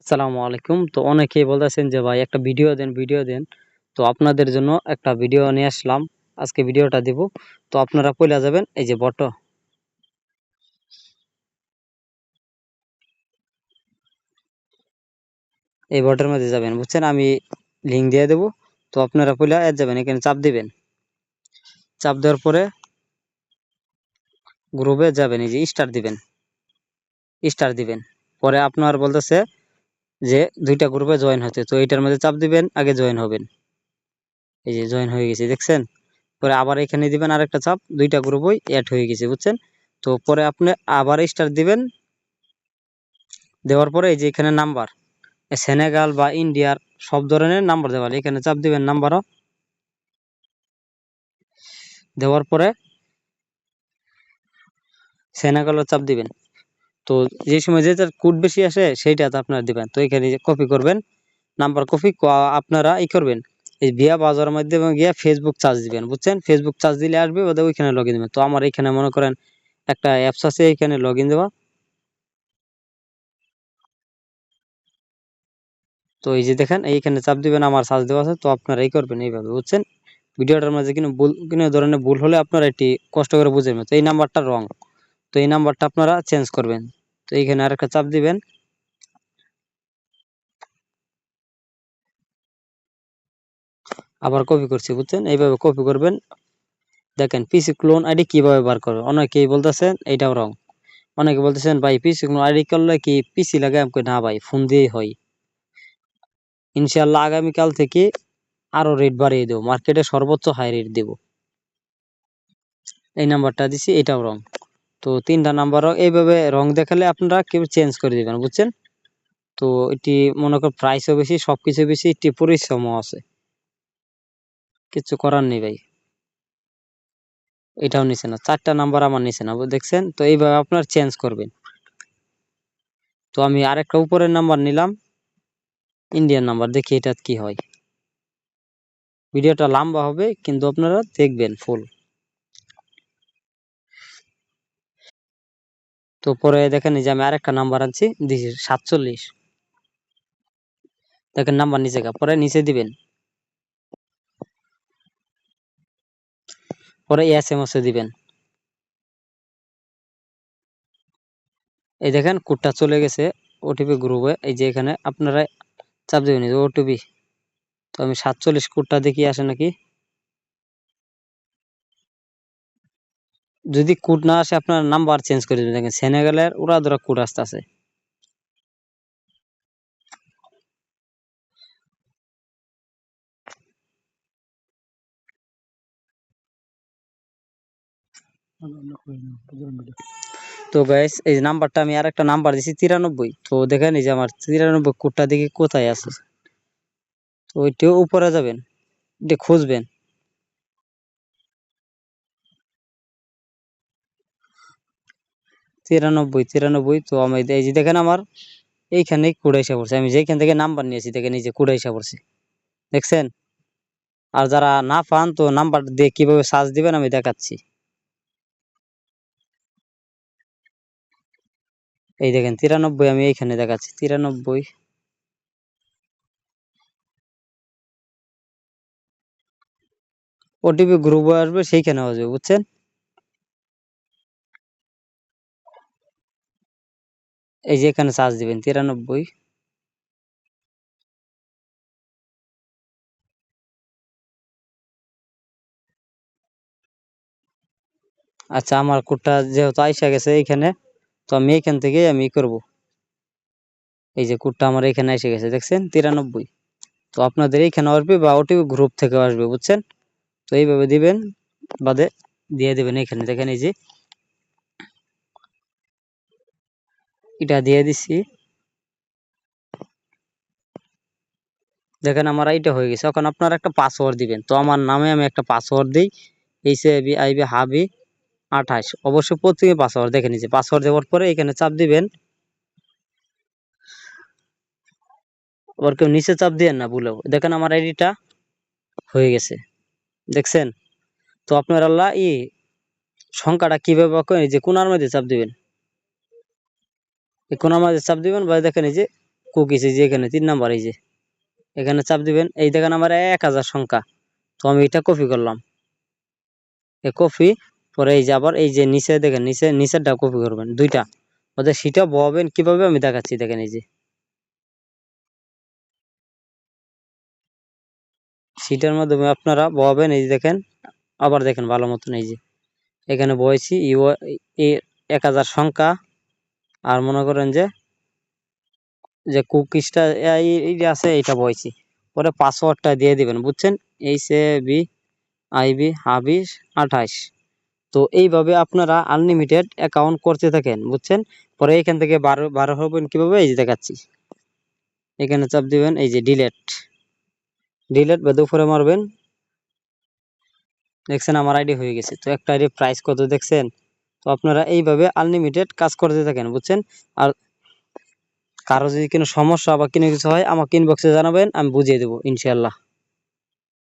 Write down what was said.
আসসালামু আলাইকুম। তো অনেকেই বলতেছেন যে ভাই একটা ভিডিও দেন, ভিডিও দেন। তো আপনাদের জন্য একটা ভিডিও নিয়ে আসলাম। আজকে ভিডিওটা দিব। তো আপনারা কইলা যাবেন এই যে এই বটের মধ্যে যাবেন। বুঝছেন? আমি লিংক দিয়ে দেব। তো আপনারা কইলা এড যাবেন। এখানে চাপ দিবেন। চাপ দেওয়ার পরে গ্রুপে যাবেন। এই যে স্টার দিবেন। স্টার দিবেন। পরে আপনার বলতেছে যে ২ টা গ্রুপে জয়েন হতে। তো এটার মধ্যে চাপ দিবেন, আগে জয়েন হবেন। এই যে জয়েন হয়ে গেছে, দেখছেন? পরে আবার এখানে দিবেন আরেকটা চাপ, ২ টা গ্রুপই এড হয়ে গেছে, বুঝছেন? তো পরে আপনি আবার স্টার দিবেন। দেওয়ার পরে এই যে এখানে নাম্বার, সেনেগাল বা ইন্ডিয়ার সব ধরনের নাম্বার দেওয়া, এখানে চাপ দিবেন নাম্বারও। দেওয়ার পরে সেনেগালও চাপ দিবেন। তো যে সময় যেটার কোড বেশি আসে সেইটাতে আপনারা দিবেন। তো এখানে কপি করবেন, নাম্বার কপি আপনারা করবেন এই বিয়া বাজারের মাধ্যমে গিয়ে ফেসবুক চার্জ দিবেন, বুঝছেন? ফেসবুক চার্জ দিলে আসবে, ওদের ওইখানে লগ ইন দিবেন। তো আমার এখানে মনে করেন একটা অ্যাপস আছে, এখানে লগ ইন দেওয়া। তো এই যে দেখেন এইখানে চাপ দিবেন, আমার চার্জ দেওয়া আছে। তো আপনারা করবেন এইভাবে, বুঝছেন? ভিডিওটার মাঝে কোনো ধরনের ভুল হলে আপনারা এটি কষ্ট করে বুঝে নেবেন। তো এই নাম্বারটা রং, তো এই নাম্বারটা আপনারা চেঞ্জ করবেন। তো এইখানে আরেকটা চাপ দিবেন, আবার কপি করছি, বুঝছেন? এইভাবে কপি করবেন। দেখেন পিসি ক্লোন আইডি কিভাবে বার করবে। অনেকেই বলতেছেন এইটাও রং। অনেকে বলতেছেন ভাই পিসি ক্লোন আইডি করলে কি পিসি লাগে? আমি কই না ভাই, ফোন দিয়েই হয়। ইনশাআল্লাহ আগামীকাল থেকে আরো রেট বাড়িয়ে দেবো, মার্কেটে সর্বোচ্চ হাই রেট দেবো। এই নাম্বারটা দিছি, এটাও রং। তো 3টা নাম্বারও এইভাবে রং দেখালে আপনারা কেউ চেঞ্জ করে দিবেন, বুঝছেন? তো এটি মনে করেন প্রাইসও বেশি, সবকিছু বেশি, একটি পরিশ্রমও আছে। কিছু করার নেই ভাই। এটাও নিছে না, 4টা নাম্বার আমার নিছে না, দেখছেন? তো এইভাবে আপনার চেঞ্জ করবেন। তো আমি আরেকটা উপরের নাম্বার নিলাম, ইন্ডিয়ান নাম্বার, দেখি এটা কি হয়। ভিডিওটা লম্বা হবে কিন্তু আপনারা দেখবেন ফুল। তো পরে দেখেন এই যে আমি আরেকটা নাম্বার আনছি, দিছি 47। দেখেন নাম্বার নিচে পরে নিচে দিবেন। পরে এসএমএস দিবেন। এই দেখেন কোডটা চলে গেছে ওটিপি গ্রুপে। এই যে এখানে আপনারা চাপ দিবেন ওটিপি। তো আমি 47 কোডটা দেখি আসে নাকি। যদি কোড না আসে আপনার নাম্বার চেঞ্জ করে দিবেন। দেখেন সেনেগালের ওরা ধরা কোড আসতেছে। তো গাইস এই নাম্বারটা আমি আরেকটা নাম্বার দিছি 93। তো দেখেন এই যে আমার 93 কোডটা দেখি কোথায় আছে। তো ওইটাও উপরে যাবেন, এটা খুঁজবেন। 93 তো আমি এই যে দেখেন আমার এইখানেই কোড এসে পড়ছে। আমি যেখান থেকে নাম্বার নিয়েছি দেখেন এই যে কোড এসে পড়ছে, দেখছেন? আর যারা না পান তো নাম্বার দিয়ে কিভাবে সার্চ দিবেন আমি দেখাচ্ছি। এই দেখেন 93 আমি এইখানে দেখাচ্ছি 93। ওটিপি গ্রুপে আসবে, সেইখানে আসবে, বুঝছেন? এই যে এখানে সার্চ দিবেন 93। আচ্ছা আমার কোডটা যেহেতু আইসা গেছে এইখানে, তো আমি এইখান থেকে আমি করব। এই যে কোডটা আমার এখানে এসে গেছে, দেখছেন? 93। তো আপনাদের এইখানে আসবে বা ওটিপি গ্রুপ থেকে আসবে, বুঝছেন? তো এইভাবে দিবেন, বাদে দিয়ে দিবেন। এখানে দেখেন এই যে এটা দিয়ে দিছি। দেখেন আমার এইটা হয়ে গেছে। এখন আপনারা একটা পাসওয়ার্ড দিবেন। তো আমার নামে আমি একটা পাসওয়ার্ড দিই, এইচএবি আইবি হাবি 28। অবশ্যই প্রত্যেকে পাসওয়ার্ড দেখে নিচ্ছে। পাসওয়ার্ড দেওয়ার পরে এখানে চাপ দিবেন। আবার কেউ নিচে চাপ দিয়েন না ভুলেও। দেখেন আমার আইডিটা হয়ে গেছে, দেখছেন? তো আপনার আল্লাহ সংখ্যাটা কিভাবে করেন, এই যে কোনার মধ্যে চাপ দিবেন। এই কোনার মধ্যে চাপ দিবেন বা দেখেন এই যে কুকিজ এই যে এখানে 3 নাম্বার এই যে এখানে চাপ দিবেন। এই দেখেন আমার 1000 সংখ্যা, তো আমি এটা কপি করলাম, এই কপি পরে এই যে আবার এই যে নিচে দেখেন নিচেরটা কপি করবেন দুইটা, ওদের সেটা বহাবেন কিভাবে আমি দেখাচ্ছি। দেখেন এই যে সিটের মাধ্যমে আপনারা বহাবেন, এই যে দেখেন আবার দেখেন ভালো মতন এই যে এখানে বয়েছি এই 1000 সংখ্যা, আর মনে করেন যে যে কুকিজটা এই যে আছে এইটা বয়েছি, পরে পাসওয়ার্ডটা দিয়ে দিবেন, বুঝছেন, HABIB হাবিস 28। তো এইভাবে আপনারা আনলিমিটেড অ্যাকাউন্ট করতে থাকেন, বুঝছেন। পরে এখান থেকে বারো হবেন কিভাবে, এই যে দেখাচ্ছি। এখানে চাপ দিবেন, এই যে ডিলেট বা দুপুরে মারবেন, দেখছেন আমার আইডি হয়ে গেছে। তো একটা আইডি প্রাইস কত দেখছেন। তো আপনারা এইভাবে আনলিমিটেড কাজ করতে থাকেন, বুঝছেন। আর কারো যদি কোনো সমস্যা বা কোনো কিছু হয় আমাকে ইনবক্সে জানাবেন, আমি বুঝিয়ে দেবো ইনশাল্লাহ।